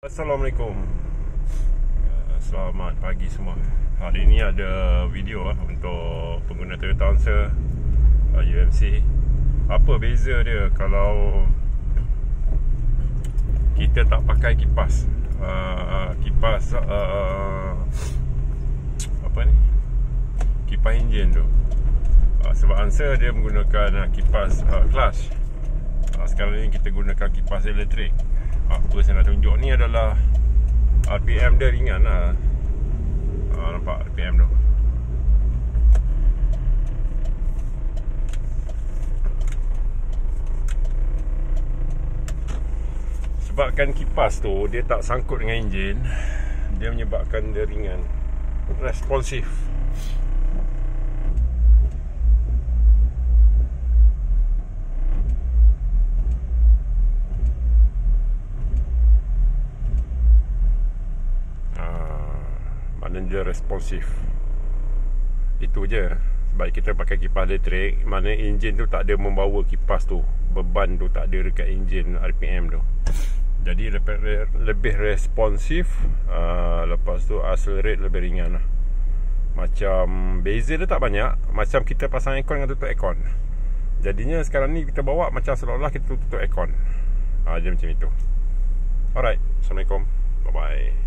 Assalamualaikum. Selamat pagi semua. Hari ini ada video untuk pengguna Toyota Avanza UMC. Apa beza dia kalau kita tak pakai kipas? Kipas enjin tu. Sebab Avanza dia menggunakan kipas clutch. Sekarang ni kita gunakan kipas elektrik. Apa saya nak tunjuk ni adalah RPM dia ringan lah. Nampak RPM tu. Sebabkan kipas tu dia tak sangkut dengan enjin, dia menyebabkan dia ringan, responsif. Dia responsif. Itu je. Sebab kita pakai kipas elektrik, mana enjin tu tak ada membawa kipas tu, beban tu tak ada dekat enjin RPM tu. Jadi lebih responsif. Lepas tu accelerate lebih ringan lah. Macam beza dia tak banyak. Macam kita pasang aircon dengan tutup aircon. Jadinya sekarang ni kita bawa macam seolah-olah kita tutup aircon. Dia macam itu. Alright, Assalamualaikum. Bye bye.